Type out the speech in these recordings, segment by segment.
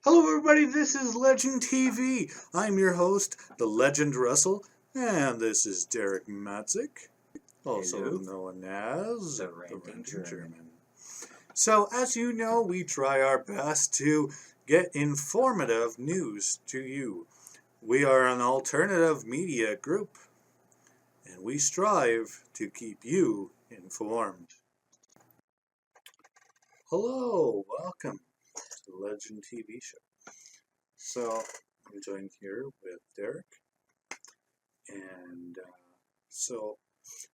Hello everybody, this is Legend TV. I'm your host, the Legend Russell, and this is Derek Matzik, also Hello. known as The Ranting German. So, as you know, we try our best to get informative news to you. We are an alternative media group, and we strive to keep you informed. Hello, welcome to the Legend TV show. So, I'm joined here with Derek, and so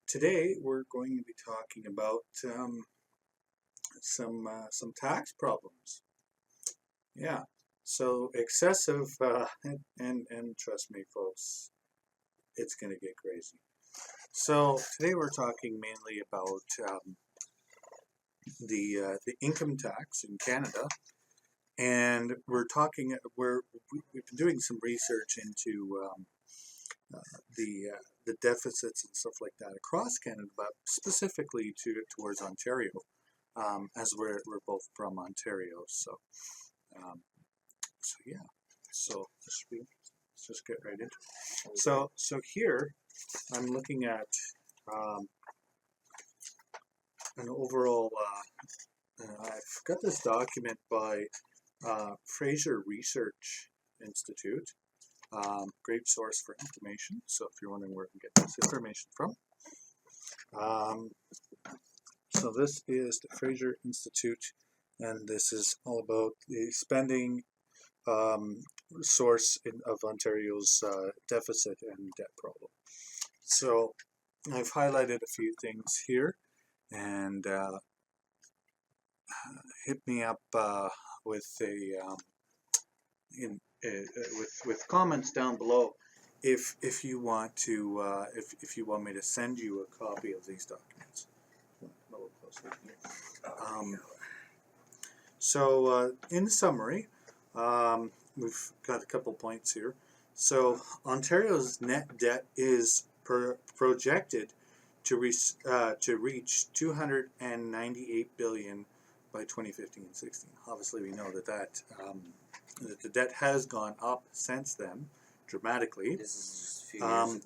today we're going to be talking about some tax problems. Yeah, so excessive and trust me, folks, it's going to get crazy. So today we're talking mainly about the income tax in Canada. And we've been doing some research into the deficits and stuff like that across Canada, but specifically towards Ontario, as we're both from Ontario. So yeah. So let's just get right into it. So here I'm looking at an overall. I've got this document by Fraser Research Institute. Great source for information. So if you're wondering where I can get this information from, so this is the Fraser Institute, and this is all about the spending source of Ontario's deficit and debt problem. So I've highlighted a few things here, and hit me up with with comments down below if you want to if you want me to send you a copy of these documents. A little closer here. So in summary, we've got a couple points here. So Ontario's net debt is projected to reach 298 billion by 2015-16. Obviously, we know that the debt has gone up since then dramatically. This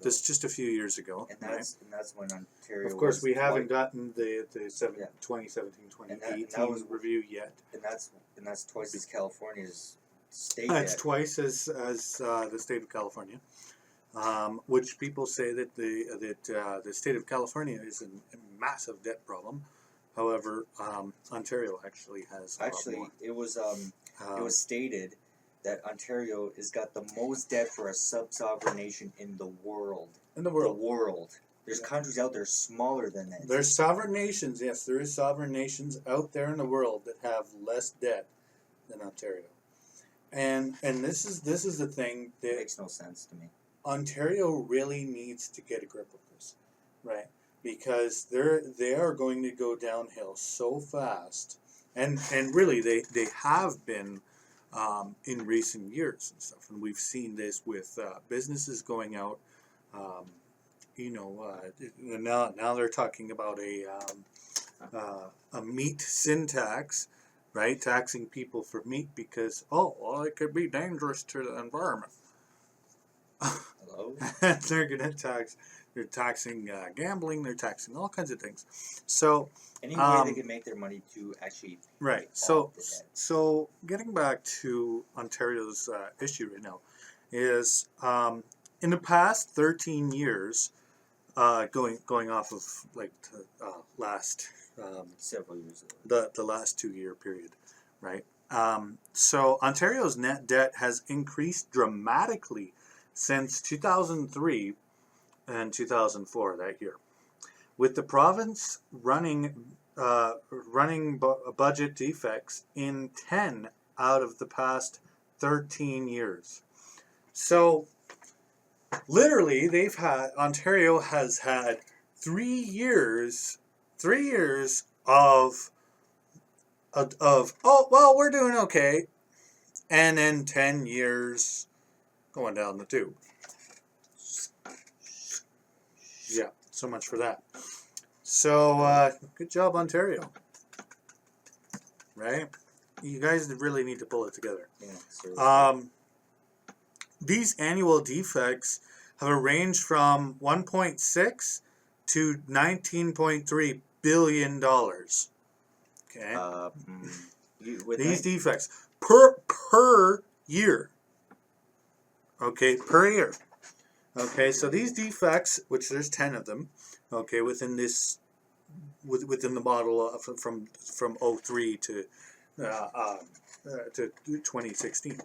is just a few years ago. This just a few years ago, And that's when Ontario. Of course, we haven't gotten the 2017-2018 review yet. And that's twice as California's state. It's twice as the state of California, which people say that the state of California is a massive debt problem. However, Ontario actually has a lot more. It was stated that Ontario has got the most debt for a sub-sovereign nation in the world. In the world. The world. There's countries out there smaller than this. There's sovereign nations, yes, there is sovereign nations out there in the world that have less debt than Ontario. And this is the thing that It makes no sense to me. Ontario really needs to get a grip of this, right? Because they are going to go downhill so fast, and really they have been in recent years and stuff, and we've seen this with businesses going out. Now they're talking about a meat sin tax, right? Taxing people for meat because it could be dangerous to the environment. Hello? They're taxing gambling. They're taxing all kinds of things. So Any way they can make their money to actually right. So getting back to Ontario's issue right now is in the past 13 years, going off of like the last several years ago, the last 2-year period, right? So Ontario's net debt has increased dramatically since 2003 and 2004 that year, with the province running budget defects in 10 out of the past 13 years. So literally, Ontario has had 3 years of we're doing okay, and then 10 years going down the tube. Yeah, so much for that. So good job, Ontario. Right? You guys really need to pull it together. Yeah, seriously. These annual defects have a range from 1.6 to 19.3 billion dollars. Okay. These defects per year. Okay, per year. Okay, so these defects, which there's 10 of them, okay, within the model from 03 to 2016.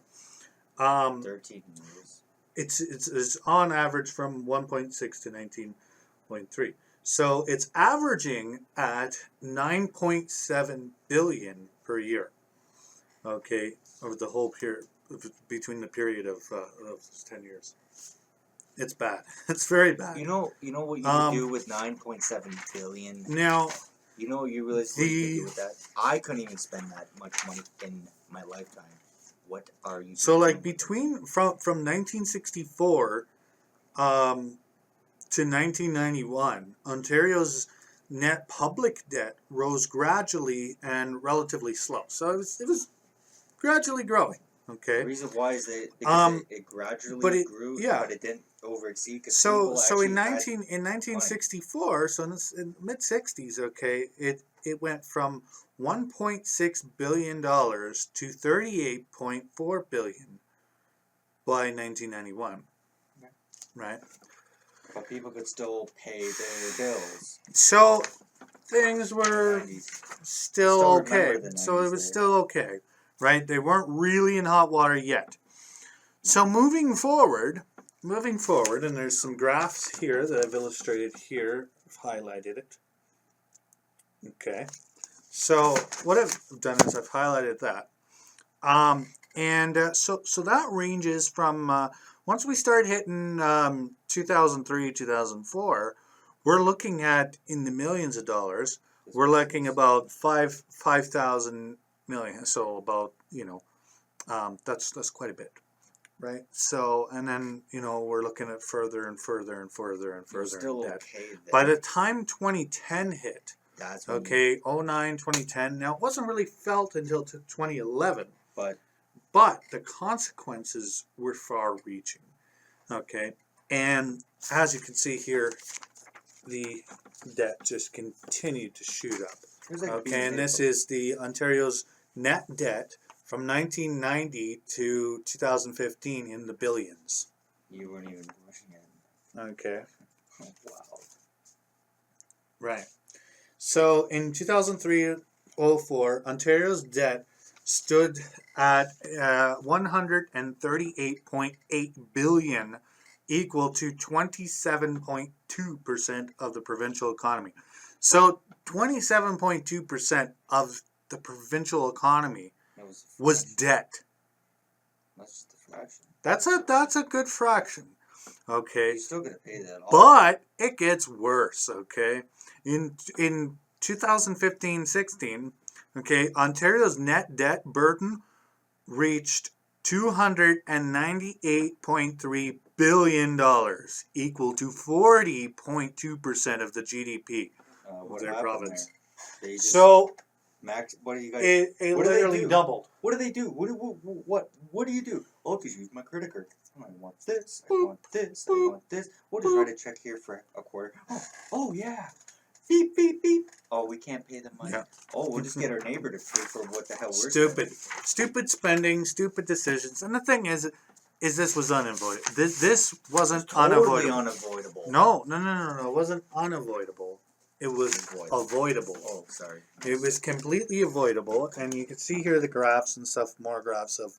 13 years. It's on average from 1.6 to 19.3. So it's averaging at 9.7 billion per year. Okay, over the whole period, between the period of 10 years. It's bad. It's very bad. You know what you could do with 9.7 billion? Now, you know you realize what you could do with that? I couldn't even spend that much money in my lifetime. What are you so like from 1964 to 1991, Ontario's net public debt rose gradually and relatively slow. So it was gradually growing. Okay. The reason why is that because it gradually grew, but it didn't overexceed. So in 1964, so in the mid 60s, okay, it went from $1.6 billion to $38.4 billion by 1991. Right. But people could still pay their bills. So things were still okay. So it was still okay. Right? They weren't really in hot water yet. So moving forward, and there's some graphs here that I've illustrated here. I've highlighted it. Okay. So what I've done is I've highlighted that. So that ranges from, once we start hitting 2003, 2004, we're looking at, in the millions of dollars, we're looking about 5,000 million. So about, that's quite a bit. Right. So, and then, we're looking at further and further and further and further in debt. By the time 2010 hit, that's 09, 2010, now it wasn't really felt until 2011, but the consequences were far reaching. Okay. And as you can see here, the debt just continued to shoot up. Okay. And this is the Ontario's net debt from 1990 to 2015 in the billions. You weren't even pushing it. Okay. Oh, wow. Right. So in 2003-04, Ontario's debt stood at 138.8 billion, equal to 27.2% of the provincial economy. So 27.2% of the provincial economy was debt. That's just a fraction. That's a good fraction. Okay. You're still gonna pay that off. But it gets worse. Okay. In 2015-16, okay, Ontario's net debt burden reached $298.3 billion, equal to 40.2% of the GDP of their province. So. Max, what do you guys? It literally doubled. What do they do? What do you do? Oh, just use my credit card. I want this. I want this. I want this. We'll just write a check here for a quarter. Oh yeah. Beep beep beep. Oh, we can't pay the money. Yeah. Oh, we'll just get our neighbor to pay for what the hell we're stupid spending, stupid decisions. And the thing is this was unavoidable. This wasn't totally unavoidable. No. It wasn't unavoidable. It was avoidable. Oh, sorry. It was completely avoidable, and you can see here the graphs and stuff, more graphs of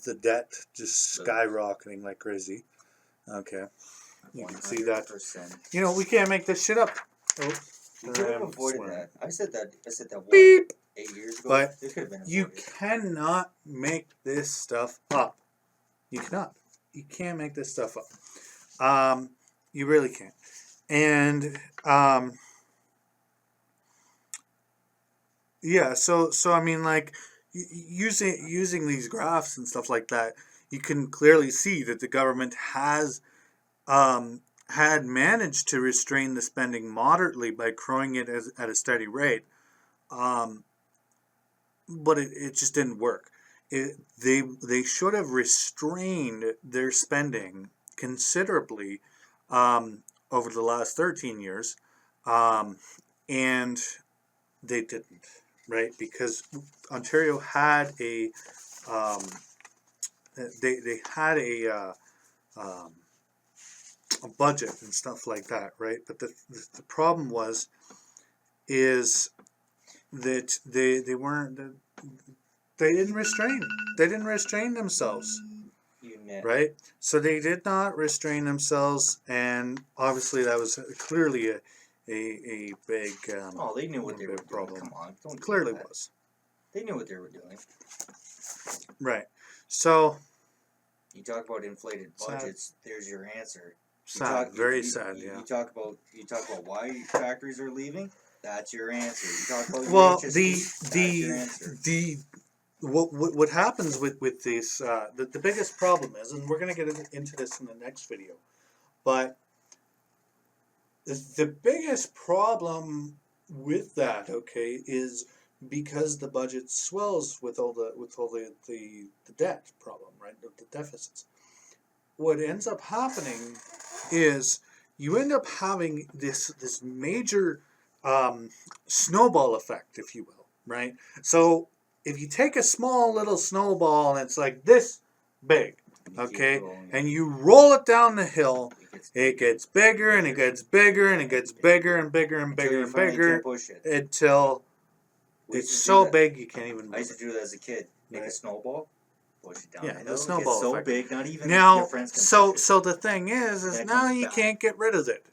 the debt just skyrocketing like crazy. Okay. You can see that. We can't make this shit up. Oh, you could have avoided that. I said that what, Beep. 8 years ago? But This could have been you cannot make this stuff up. You cannot. You can't make this stuff up. You really can't. And yeah, so I mean, like, using these graphs and stuff like that, you can clearly see that the government has had managed to restrain the spending moderately by growing it at a steady rate. but it just didn't work. They should have restrained their spending considerably over the last 13 years, um, and they didn't, right? Because Ontario had um, they had um, a budget and stuff like that, right? But the problem is that they weren't they didn't restrain themselves, You net. right? So they did not restrain themselves, and obviously that was clearly a big Oh, they knew what they were big doing. problem. Come on, don't do Clearly that. was. They knew what they were doing. Right. So You talk about inflated sad, budgets. There's your answer. sad, very sad. You Yeah. talk about why factories are leaving. That's your answer. You talk about Well, UHSC. That's your answer. what happens with this the biggest problem is, and we're going to get into this in the next video, but the biggest problem with that, okay, is because the budget swells with all the debt problem, right? The deficits. What ends up happening is you end up having this major snowball effect, if you will, right? So if you take a small little snowball and it's like this big, okay, and you roll it down the hill, it gets bigger and it gets bigger and it gets bigger and bigger and bigger and bigger until it's so big you can't even move I used to do that as a kid. Make a right? snowball, push it down Yeah, the hill. the It snowball gets so effect. big, not even Now, your friends can push it. so the thing is Then it now comes you back. can't get rid of it,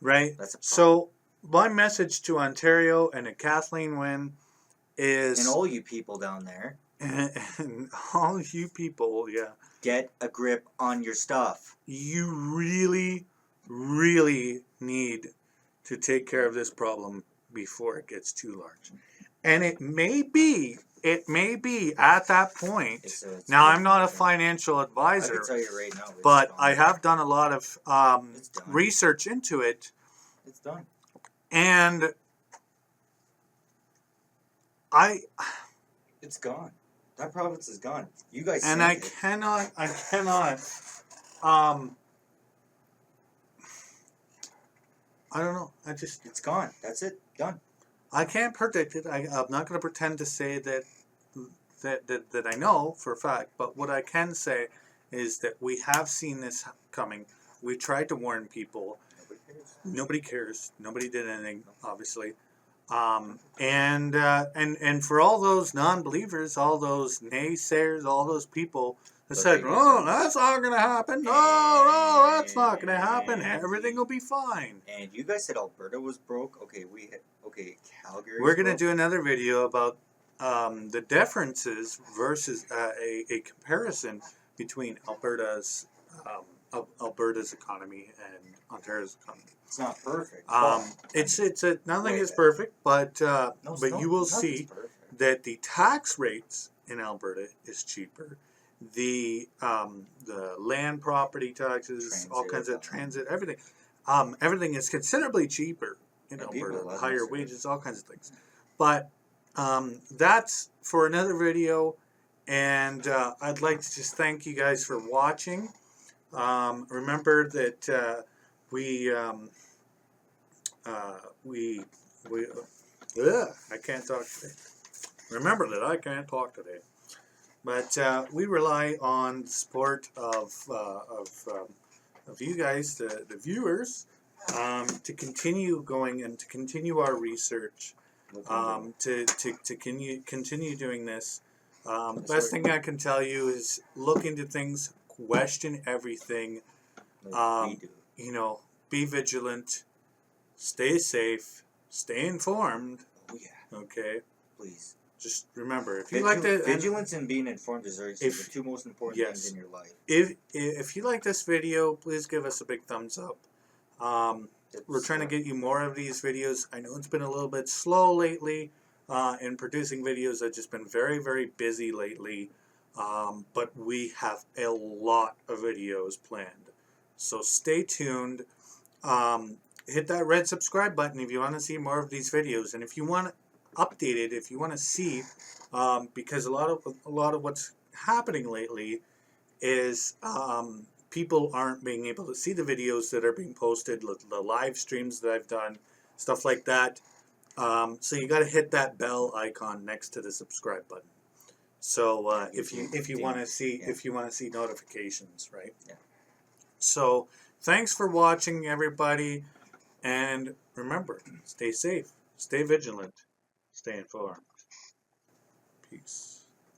right? That's a problem. So my message to Ontario and to Kathleen Wynne is, And all you people down there, and all you people, yeah, get a grip on your stuff. you really, really need to take care of this problem before it gets too large. And it may be at that point. Now, I'm not a financial I advisor, can tell you right now. but I have done a lot of It's done. research into it, It's done. and It's gone. That province is gone. You guys and sent I it. cannot, I don't know. It's gone. That's it. Done. I can't predict it. I'm not going to pretend to say that I know for a fact. But what I can say is that we have seen this coming. We tried to warn people. Nobody cares. Nobody did anything, obviously. And for all those non-believers, all those naysayers, all those people that said, "Oh, that's not going to happen. No, that's not going to happen. Everything will be fine." And you guys said Alberta was broke. Okay, Calgary. We're going to do another video about the differences versus a comparison between Alberta's economy and Ontario's economy. It's not perfect. Nothing is perfect, but but you will see that the tax rates in Alberta is cheaper. The land property taxes, all kinds of transit, everything is considerably cheaper in Alberta. The higher wages, all kinds of things. But that's for another video, and I'd like to just thank you guys for watching. Remember that we I can't talk today. Remember that I can't talk today. But we rely on the support of you guys, the viewers, to continue going and to continue our research, to continue doing this. Best thing I can tell you is look into things, question everything. You know, be vigilant, stay safe, stay informed. Oh yeah. Okay. Please. Just remember, if you like to vigilance and being informed is the two most important things in your life. If you like this video, please give us a big thumbs up. We're trying to get you more of these videos. I know it's been a little bit slow lately in producing videos. I've just been very, very busy lately. But we have a lot of videos planned. So stay tuned. Hit that red subscribe button if you want to see more of these videos. And if you want updated, if you want to see, because a lot of what's happening lately is people aren't being able to see the videos that are being posted, the live streams that I've done, stuff like that. So you got to hit that bell icon next to the subscribe button. So if you want to see notifications, right? Yeah. So thanks for watching, everybody, and remember, stay safe, stay vigilant, stay informed. Peace.